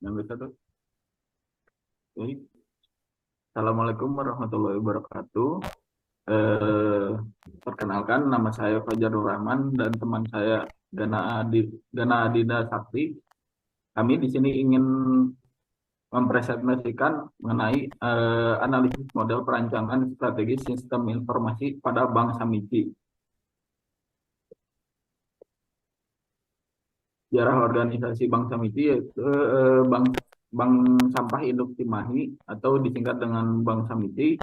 Yang bisa tuh. Oke. Assalamualaikum warahmatullahi wabarakatuh. Eh, Perkenalkan, nama saya Fajar Nur Rahman dan teman saya Gana Adida Sakti. Kami di sini ingin mempresentasikan mengenai analisis model perancangan strategis sistem informasi pada Bank Samici. Sejarah organisasi Bank Samici yaitu Bank Sampah Induk Cimahi atau disingkat dengan Bank Samici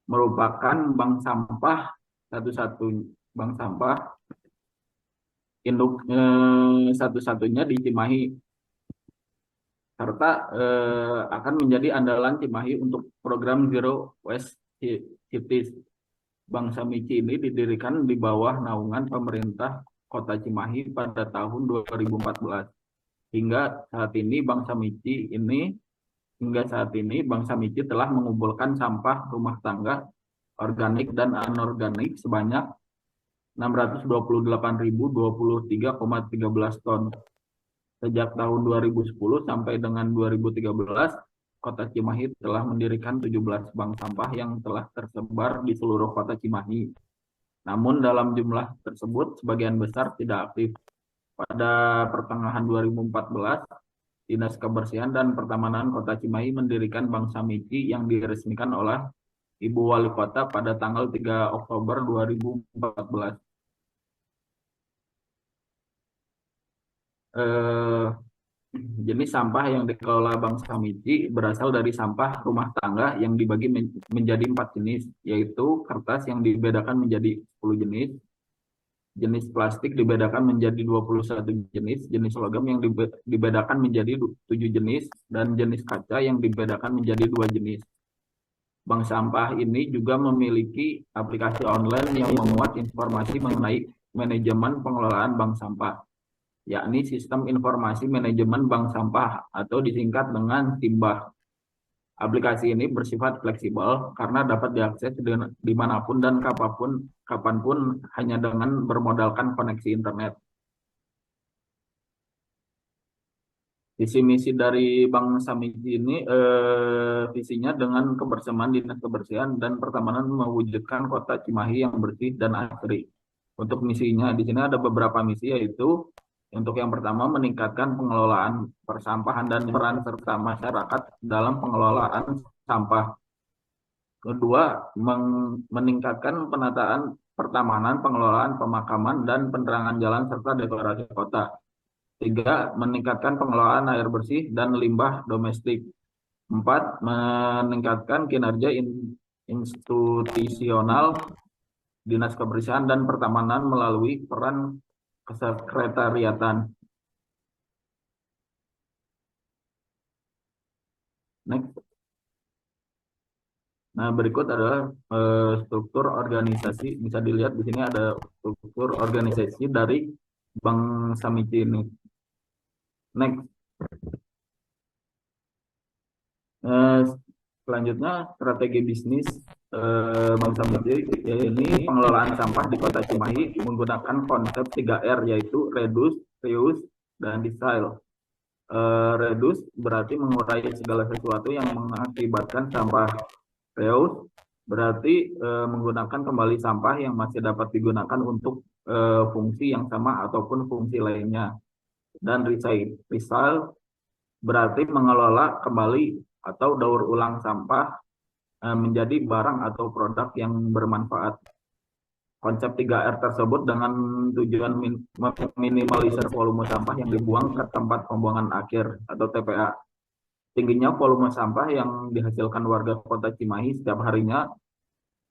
merupakan bank sampah satu-satunya bank sampah induk satu-satunya di Cimahi, serta akan menjadi andalan Cimahi untuk program Zero Waste Cities. Bank Samici ini didirikan di bawah naungan pemerintah Kota Cimahi pada tahun 2014. Hingga saat ini Bank Samici telah mengumpulkan sampah rumah tangga organik dan anorganik sebanyak 628.023,13 ton. Sejak tahun 2010 sampai dengan 2013, Kota Cimahi telah mendirikan 17 bank sampah yang telah tersebar di seluruh Kota Cimahi. Namun dalam jumlah tersebut sebagian besar tidak aktif. Pada pertengahan 2014, Dinas Kebersihan dan Pertamanan Kota Cimahi mendirikan Bank Samici yang diresmikan oleh Ibu Wali Kota pada tanggal 3 Oktober 2014. Eh, Jenis sampah yang dikelola Bank Samici berasal dari sampah rumah tangga yang dibagi menjadi 4 jenis, yaitu kertas yang dibedakan menjadi 10 jenis, jenis plastik dibedakan menjadi 21 jenis, jenis logam yang dibedakan menjadi 7 jenis, dan jenis kaca yang dibedakan menjadi 2 jenis. Bank sampah ini juga memiliki aplikasi online yang memuat informasi mengenai manajemen pengelolaan bank sampah, yakni Sistem Informasi Manajemen Bank Sampah atau disingkat dengan SIMBAH. Aplikasi ini bersifat fleksibel karena dapat diakses dimanapun dan kapanpun hanya dengan bermodalkan koneksi internet. Visi misi dari Bank Samici ini visinya dengan kebersamaan Dinas Kebersihan dan Pertamanan mewujudkan Kota Cimahi yang bersih dan asri. Untuk misinya di sini ada beberapa misi, yaitu untuk yang pertama meningkatkan pengelolaan persampahan dan peran serta masyarakat dalam pengelolaan sampah. Kedua, meningkatkan penataan pertamanan, pengelolaan pemakaman dan penerangan jalan serta dekorasi kota. 3. Meningkatkan pengelolaan air bersih dan limbah domestik. 4. Meningkatkan kinerja institusional Dinas Kebersihan dan Pertamanan melalui peran kesekretariatan. Next. Nah, berikut adalah struktur organisasi. Bisa dilihat di sini ada struktur organisasi dari Bank Samici ini. Next. Selanjutnya, strategi bisnis Bank Samici, ini pengelolaan sampah di Kota Cimahi menggunakan konsep 3R, yaitu reduce, reuse, dan recycle. Reduce berarti mengurai segala sesuatu yang mengakibatkan sampah. Reuse berarti menggunakan kembali sampah yang masih dapat digunakan untuk fungsi yang sama ataupun fungsi lainnya. Dan recycle berarti mengelola kembali atau daur ulang sampah menjadi barang atau produk yang bermanfaat. Konsep 3R tersebut dengan tujuan meminimalisir volume sampah yang dibuang ke tempat pembuangan akhir atau TPA. Tingginya volume sampah yang dihasilkan warga Kota Cimahi setiap harinya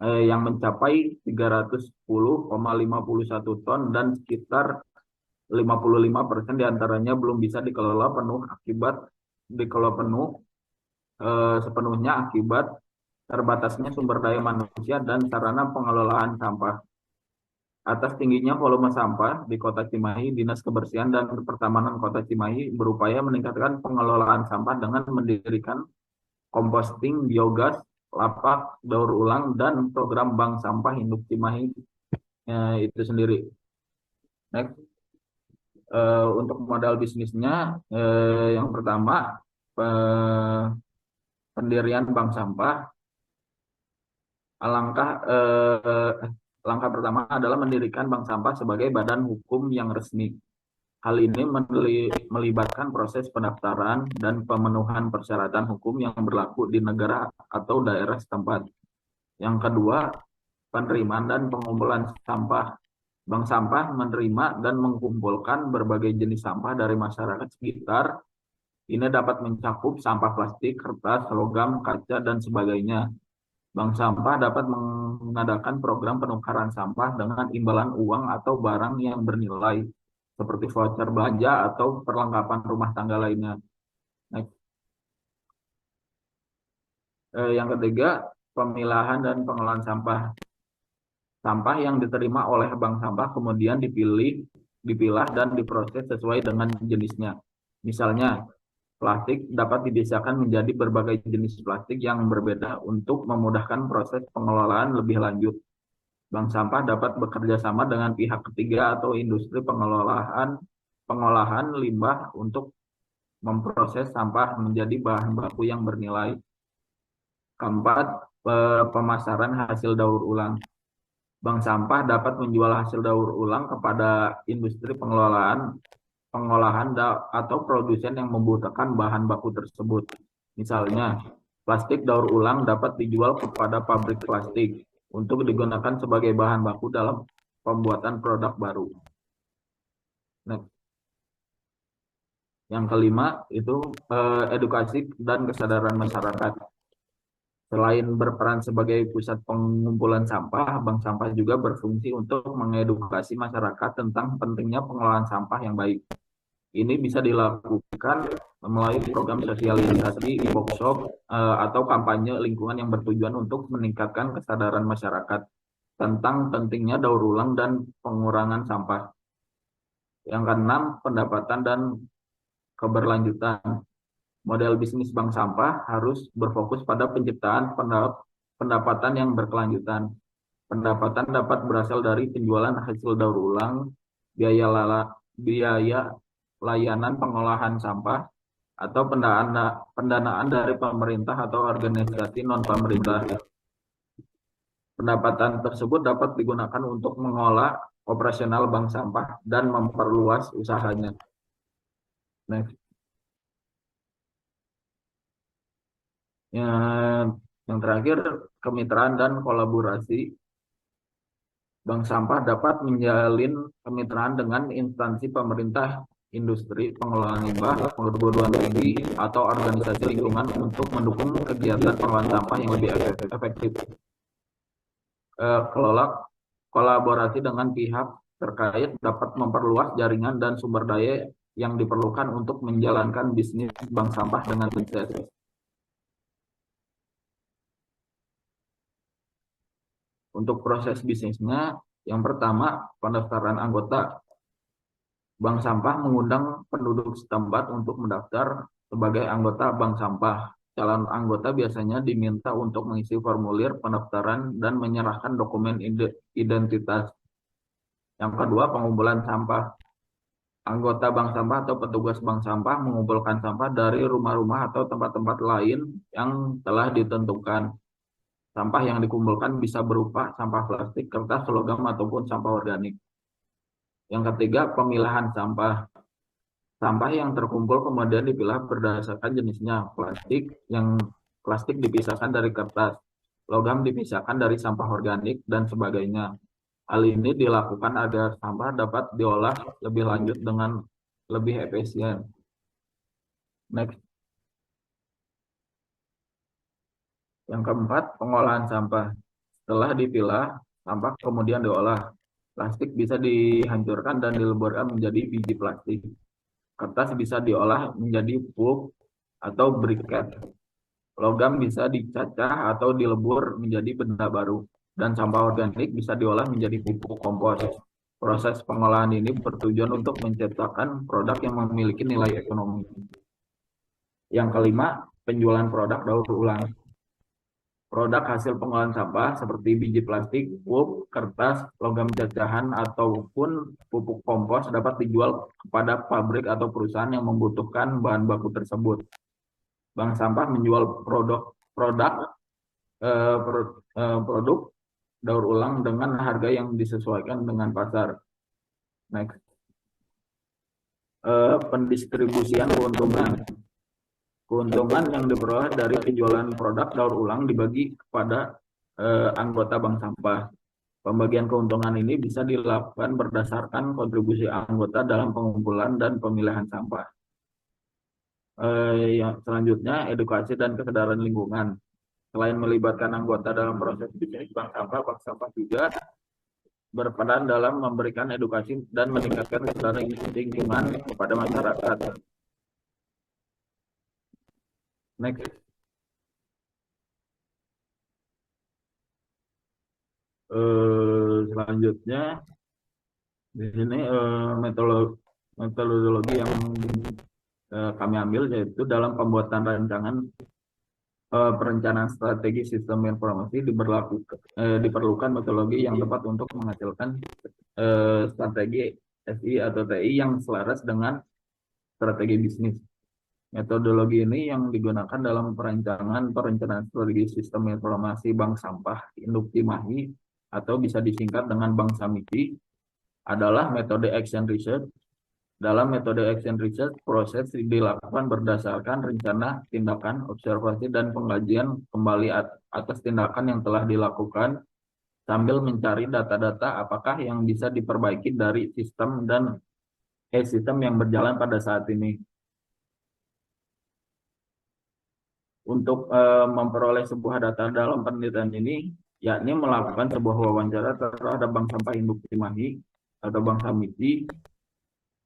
yang mencapai 310,51 ton dan sekitar 55% diantaranya belum bisa dikelola sepenuhnya akibat terbatasnya sumber daya manusia dan sarana pengelolaan sampah. Atas tingginya volume sampah di Kota Cimahi, Dinas Kebersihan dan Pertamanan Kota Cimahi berupaya meningkatkan pengelolaan sampah dengan mendirikan komposting, biogas, lapak daur ulang, dan program Bank Sampah Induk Cimahi itu sendiri. Next. Untuk modal bisnisnya, yang pertama, pendirian bank sampah. Alangkah langkah pertama adalah mendirikan bank sampah sebagai badan hukum yang resmi. Hal ini melibatkan proses pendaftaran dan pemenuhan persyaratan hukum yang berlaku di negara atau daerah setempat. Yang kedua, penerimaan dan pengumpulan sampah. Bank sampah menerima dan mengumpulkan berbagai jenis sampah dari masyarakat sekitar. Ini dapat mencakup sampah plastik, kertas, logam, kaca, dan sebagainya. Bank sampah dapat mengadakan program penukaran sampah dengan imbalan uang atau barang yang bernilai, seperti voucher belanja atau perlengkapan rumah tangga lainnya. Nah, yang ketiga, pemilahan dan pengelolaan sampah. Sampah yang diterima oleh bank sampah kemudian dipilah dan diproses sesuai dengan jenisnya. Misalnya, plastik dapat dipisahkan menjadi berbagai jenis plastik yang berbeda untuk memudahkan proses pengelolaan lebih lanjut. Bank sampah dapat bekerja sama dengan pihak ketiga atau industri pengolahan limbah untuk memproses sampah menjadi bahan baku yang bernilai. Keempat, pemasaran hasil daur ulang. Bank sampah dapat menjual hasil daur ulang kepada industri pengolahan atau produsen yang membutuhkan bahan baku tersebut. Misalnya, plastik daur ulang dapat dijual kepada pabrik plastik untuk digunakan sebagai bahan baku dalam pembuatan produk baru. Nah, yang kelima itu edukasi dan kesadaran masyarakat. Selain berperan sebagai pusat pengumpulan sampah, bank sampah juga berfungsi untuk mengedukasi masyarakat tentang pentingnya pengelolaan sampah yang baik. Ini bisa dilakukan melalui program sosialisasi, workshop, atau kampanye lingkungan yang bertujuan untuk meningkatkan kesadaran masyarakat tentang pentingnya daur ulang dan pengurangan sampah. Yang keenam, pendapatan dan keberlanjutan. Model bisnis bank sampah harus berfokus pada penciptaan pendapatan yang berkelanjutan. Pendapatan dapat berasal dari penjualan hasil daur ulang, biaya layanan pengolahan sampah, atau pendanaan dari pemerintah atau organisasi non-pemerintah. Pendapatan tersebut dapat digunakan untuk mengolah operasional bank sampah dan memperluas usahanya. Next. Yang terakhir, kemitraan dan kolaborasi. Bank sampah dapat menjalin kemitraan dengan instansi pemerintah, industri, pengelolaan limbah, perguruan tinggi, atau organisasi lingkungan untuk mendukung kegiatan pengelolaan sampah yang lebih efektif. Kolaborasi dengan pihak terkait dapat memperluas jaringan dan sumber daya yang diperlukan untuk menjalankan bisnis bank sampah dengan sukses. Untuk proses bisnisnya, yang pertama, pendaftaran anggota. Bank sampah mengundang penduduk setempat untuk mendaftar sebagai anggota bank sampah. Calon anggota biasanya diminta untuk mengisi formulir pendaftaran dan menyerahkan dokumen identitas. Yang kedua, pengumpulan sampah. Anggota bank sampah atau petugas bank sampah mengumpulkan sampah dari rumah-rumah atau tempat-tempat lain yang telah ditentukan. Sampah yang dikumpulkan bisa berupa sampah plastik, kertas, logam, ataupun sampah organik. Yang ketiga, pemilahan sampah. Sampah yang terkumpul kemudian dipilah berdasarkan jenisnya. Plastik dipisahkan dari kertas, logam dipisahkan dari sampah organik, dan sebagainya. Hal ini dilakukan agar sampah dapat diolah lebih lanjut dengan lebih efisien. Next. Yang keempat, pengolahan sampah. Setelah dipilah, sampah kemudian diolah. Plastik bisa dihancurkan dan dileburkan menjadi biji plastik. Kertas bisa diolah menjadi pulp atau briket. Logam bisa dicacah atau dilebur menjadi benda baru. Dan sampah organik bisa diolah menjadi pupuk kompos. Proses pengolahan ini bertujuan untuk menciptakan produk yang memiliki nilai ekonomi. Yang kelima, penjualan produk daur ulang. Produk hasil pengolahan sampah seperti biji plastik, pulp, kertas, logam cacahan, ataupun pupuk kompos dapat dijual kepada pabrik atau perusahaan yang membutuhkan bahan baku tersebut. Bank sampah menjual produk produk daur ulang dengan harga yang disesuaikan dengan pasar. Next. Pendistribusian keuntungan. Keuntungan yang diperoleh dari penjualan produk daur ulang dibagi kepada anggota bank sampah. Pembagian keuntungan ini bisa dilakukan berdasarkan kontribusi anggota dalam pengumpulan dan pemilihan sampah. Yang selanjutnya, edukasi dan kesadaran lingkungan. Selain melibatkan anggota dalam proses bisnis bank sampah juga berperan dalam memberikan edukasi dan meningkatkan kesadaran lingkungan kepada masyarakat. Next. Selanjutnya di sini metodologi yang kami ambil yaitu dalam pembuatan rancangan perencanaan strategi sistem informasi diperlukan metodologi yang tepat untuk menghasilkan strategi SI atau TI yang selaras dengan strategi bisnis. Metodologi ini yang digunakan dalam perencanaan strategi sistem informasi bank sampah induk Cimahi atau bisa disingkat dengan Bank Samici adalah metode action research. Dalam metode action research, proses dilakukan berdasarkan rencana, tindakan, observasi, dan pengkajian kembali atas tindakan yang telah dilakukan sambil mencari data-data apakah yang bisa diperbaiki dari sistem yang berjalan pada saat ini. Untuk memperoleh sebuah data dalam penelitian ini, yakni melakukan sebuah wawancara terhadap Bank Sampah Induk Cimahi atau Bank Samici.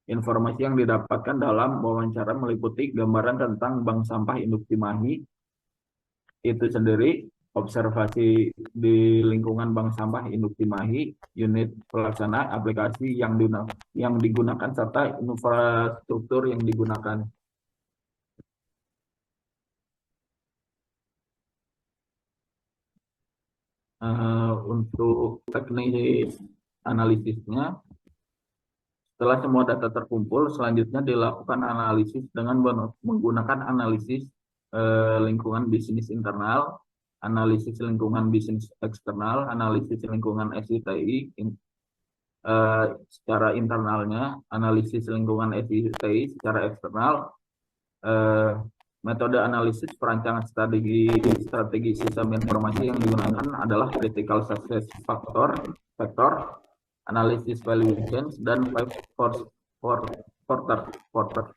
Informasi yang didapatkan dalam wawancara meliputi gambaran tentang Bank Sampah Induk Cimahi itu sendiri, observasi di lingkungan Bank Sampah Induk Cimahi, unit pelaksana, aplikasi yang digunakan, serta infrastruktur yang digunakan. Untuk teknis analisisnya, setelah semua data terkumpul, selanjutnya dilakukan analisis dengan menggunakan analisis lingkungan bisnis internal, analisis lingkungan bisnis eksternal, analisis lingkungan SITI secara internalnya, analisis lingkungan SITI secara eksternal. Metode analisis perancangan strategi sistem informasi yang digunakan adalah critical success factor, analisis valuations, dan 5 quarter.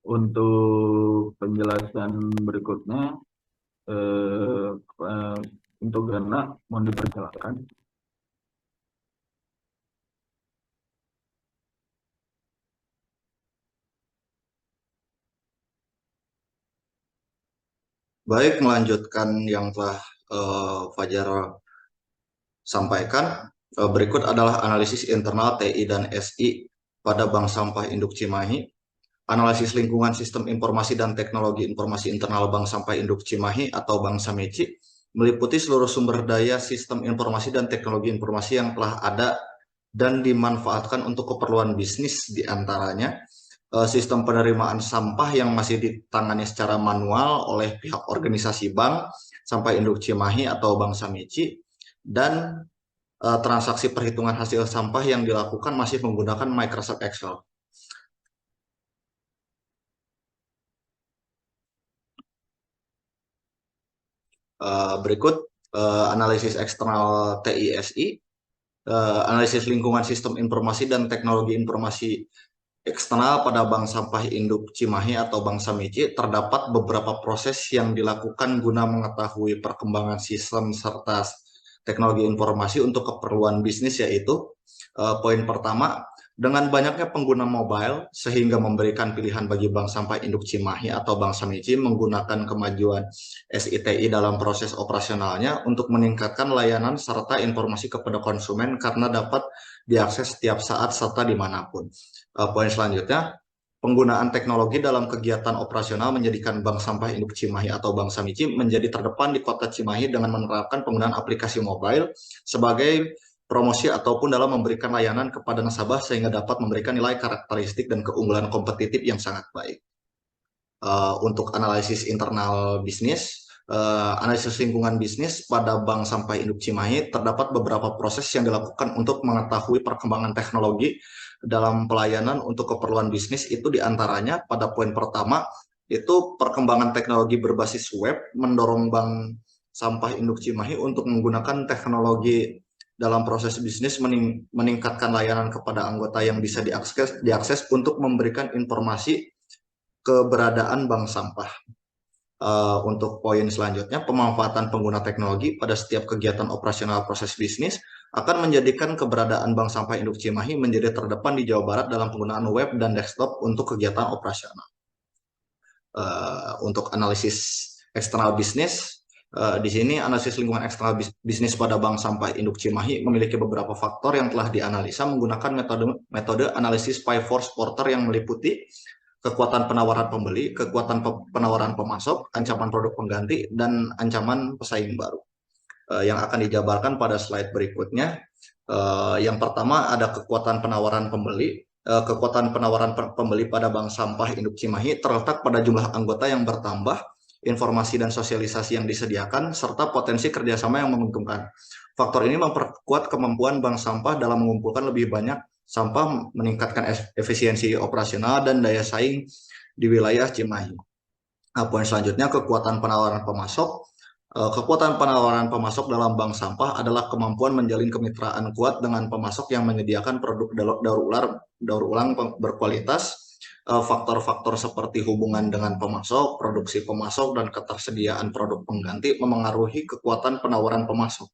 Untuk penjelasan berikutnya, untuk Gana, mohon dipersilakan. Baik, melanjutkan yang telah Fajar sampaikan, berikut adalah analisis internal TI dan SI pada Bank Sampah Induk Cimahi. Analisis lingkungan sistem informasi dan teknologi informasi internal Bank Sampah Induk Cimahi atau Bank Samici meliputi seluruh sumber daya sistem informasi dan teknologi informasi yang telah ada dan dimanfaatkan untuk keperluan bisnis, diantaranya sistem penerimaan sampah yang masih ditangani secara manual oleh pihak organisasi Bank Sampah Induk Cimahi atau Bank Samici, dan transaksi perhitungan hasil sampah yang dilakukan masih menggunakan Microsoft Excel. Berikut analisis eksternal TISI, analisis lingkungan sistem informasi dan teknologi informasi eksternal pada Bank Sampah Induk Cimahi atau Bank Samici. Terdapat beberapa proses yang dilakukan guna mengetahui perkembangan sistem serta teknologi informasi untuk keperluan bisnis, yaitu poin pertama, dengan banyaknya pengguna mobile sehingga memberikan pilihan bagi Bank Sampah Induk Cimahi atau Bank Samici menggunakan kemajuan SITI dalam proses operasionalnya untuk meningkatkan layanan serta informasi kepada konsumen karena dapat diakses setiap saat serta dimanapun. Poin selanjutnya, penggunaan teknologi dalam kegiatan operasional menjadikan Bank Sampah Induk Cimahi atau Bank Samici menjadi terdepan di Kota Cimahi dengan menerapkan penggunaan aplikasi mobile sebagai promosi ataupun dalam memberikan layanan kepada nasabah sehingga dapat memberikan nilai karakteristik dan keunggulan kompetitif yang sangat baik. Untuk analisis internal bisnis, analisis lingkungan bisnis pada Bank Sampah Induk Cimahi terdapat beberapa proses yang dilakukan untuk mengetahui perkembangan teknologi dalam pelayanan untuk keperluan bisnis. Itu diantaranya pada poin pertama itu perkembangan teknologi berbasis web mendorong Bank Sampah Induk Cimahi untuk menggunakan teknologi dalam proses bisnis meningkatkan layanan kepada anggota yang bisa diakses untuk memberikan informasi keberadaan bank sampah. Untuk poin selanjutnya, pemanfaatan pengguna teknologi pada setiap kegiatan operasional proses bisnis akan menjadikan keberadaan Bank Sampah Induk Cimahi menjadi terdepan di Jawa Barat dalam penggunaan web dan desktop untuk kegiatan operasional. Untuk analisis eksternal bisnis, di sini analisis lingkungan eksternal bisnis pada Bank Sampah Induk Cimahi memiliki beberapa faktor yang telah dianalisa menggunakan metode analisis Pie-Force Porter yang meliputi kekuatan penawaran pembeli, kekuatan penawaran pemasok, ancaman produk pengganti, dan ancaman pesaing baru. Yang akan dijabarkan pada slide berikutnya. Yang pertama ada kekuatan penawaran pembeli. Kekuatan penawaran pembeli pada Bank Sampah Induk Cimahi terletak pada jumlah anggota yang bertambah, informasi dan sosialisasi yang disediakan, serta potensi kerjasama yang menguntungkan. Faktor ini memperkuat kemampuan Bank Sampah dalam mengumpulkan lebih banyak sampah, meningkatkan efisiensi operasional dan daya saing di wilayah Cimahi. Poin selanjutnya, kekuatan penawaran pemasok. Kekuatan penawaran pemasok dalam bank sampah adalah kemampuan menjalin kemitraan kuat dengan pemasok yang menyediakan produk daur ulang berkualitas. Faktor-faktor seperti hubungan dengan pemasok, produksi pemasok, dan ketersediaan produk pengganti memengaruhi kekuatan penawaran pemasok.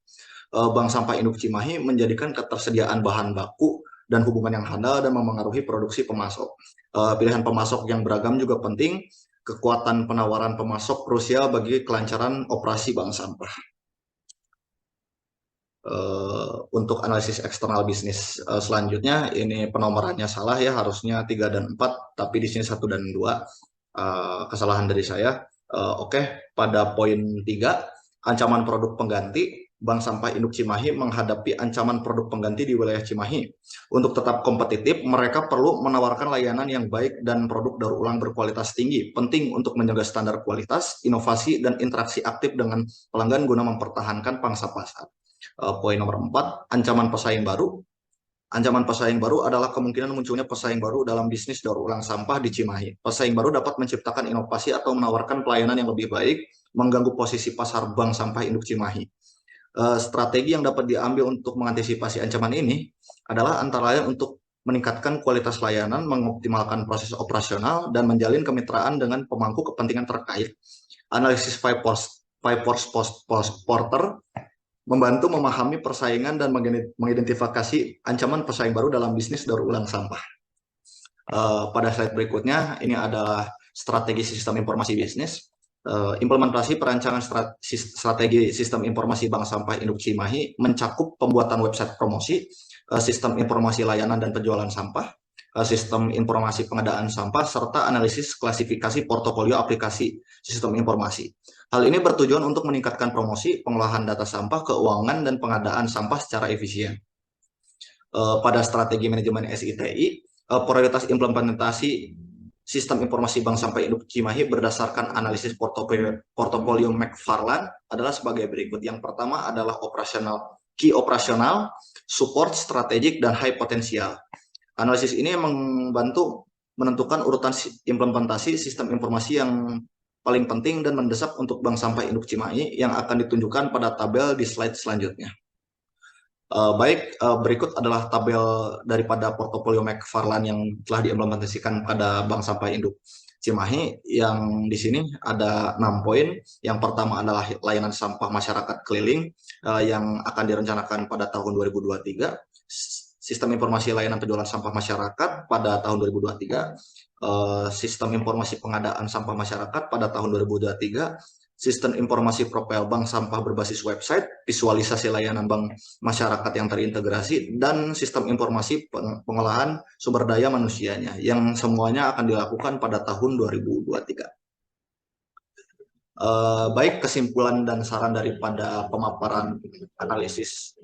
Bank Sampah Induk Cimahi menjadikan ketersediaan bahan baku dan hubungan yang handal dan memengaruhi produksi pemasok. Pilihan pemasok yang beragam juga penting. Kekuatan penawaran pemasok krusial bagi kelancaran operasi bank sampah. Untuk analisis eksternal bisnis selanjutnya, ini penomorannya salah ya, harusnya 3 dan 4, tapi di sini 1 dan 2. Kesalahan dari saya. Oke, pada poin 3, ancaman produk pengganti. Bank Sampah Induk Cimahi menghadapi ancaman produk pengganti di wilayah Cimahi. Untuk tetap kompetitif, mereka perlu menawarkan layanan yang baik dan produk daur ulang berkualitas tinggi. Penting untuk menjaga standar kualitas, inovasi, dan interaksi aktif dengan pelanggan guna mempertahankan pangsa pasar. Poin nomor 4, ancaman pesaing baru. Ancaman pesaing baru adalah kemungkinan munculnya pesaing baru dalam bisnis daur ulang sampah di Cimahi. Pesaing baru dapat menciptakan inovasi atau menawarkan pelayanan yang lebih baik, mengganggu posisi pasar Bank Sampah Induk Cimahi. Strategi yang dapat diambil untuk mengantisipasi ancaman ini adalah antara lain untuk meningkatkan kualitas layanan, mengoptimalkan proses operasional, dan menjalin kemitraan dengan pemangku kepentingan terkait. Analisis Pie-Force Porter membantu memahami persaingan dan mengidentifikasi ancaman pesaing baru dalam bisnis daur ulang sampah. Pada slide berikutnya, ini adalah strategi sistem informasi bisnis. Implementasi perancangan strategi sistem informasi Bank Sampah Induk Cimahi mencakup pembuatan website promosi, sistem informasi layanan dan penjualan sampah, sistem informasi pengadaan sampah, serta analisis klasifikasi portofolio aplikasi sistem informasi. Hal ini bertujuan untuk meningkatkan promosi, pengolahan data sampah, keuangan, dan pengadaan sampah secara efisien. Pada strategi manajemen SITI, prioritas implementasi sistem informasi Bank Sampah Induk Cimahi berdasarkan analisis portofolio McFarland adalah sebagai berikut. Yang pertama adalah key operasional, support, strategik, dan high potensial. Analisis ini membantu menentukan urutan implementasi sistem informasi yang paling penting dan mendesak untuk Bank Sampah Induk Cimahi yang akan ditunjukkan pada tabel di slide selanjutnya. Berikut adalah tabel daripada portofolio McFarland yang telah diimplementasikan pada Bank Sampah Induk Cimahi. Yang di sini ada 6 poin. Yang pertama adalah layanan sampah masyarakat keliling yang akan direncanakan pada tahun 2023. Sistem informasi layanan penjualan sampah masyarakat pada tahun 2023. Sistem informasi pengadaan sampah masyarakat pada tahun 2023. sistem informasi profil bank sampah berbasis website, visualisasi layanan bank masyarakat yang terintegrasi, dan sistem informasi pengolahan sumber daya manusianya, yang semuanya akan dilakukan pada tahun 2023. Baik, kesimpulan dan saran daripada pemaparan analisis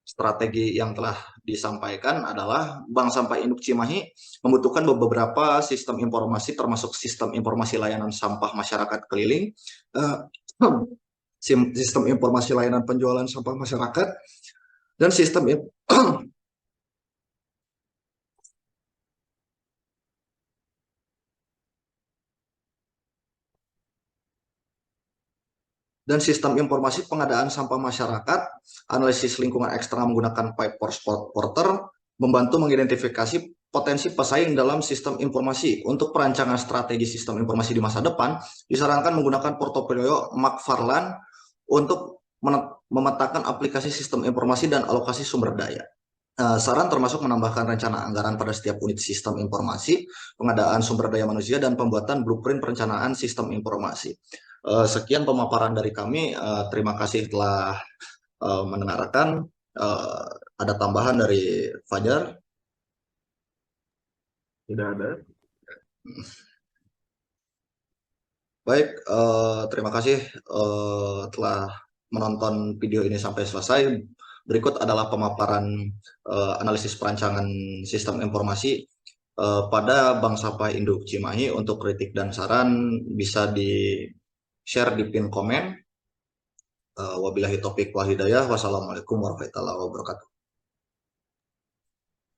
strategi yang telah disampaikan adalah Bank Sampah Induk Cimahi membutuhkan beberapa sistem informasi, termasuk sistem informasi layanan sampah masyarakat keliling, sistem informasi layanan penjualan sampah masyarakat, dan sistem informasi pengadaan sampah masyarakat, analisis lingkungan eksternal menggunakan pipe porter, membantu mengidentifikasi potensi pesaing dalam sistem informasi. Untuk perancangan strategi sistem informasi di masa depan, disarankan menggunakan portofolio McFarland untuk memetakan aplikasi sistem informasi dan alokasi sumber daya. Saran termasuk menambahkan rencana anggaran pada setiap unit sistem informasi, pengadaan sumber daya manusia, dan pembuatan blueprint perencanaan sistem informasi. Sekian pemaparan dari kami. Terima kasih telah mendengarkan. Ada tambahan dari Fajar? Tidak ada. Baik, terima kasih telah menonton video ini sampai selesai. Berikut adalah pemaparan analisis perancangan sistem informasi pada Bank Sampah Induk Cimahi. Untuk kritik dan saran bisa di-share di pin komen. Wabillahi taufiq wal hidayah. Wassalamualaikum warahmatullahi wabarakatuh.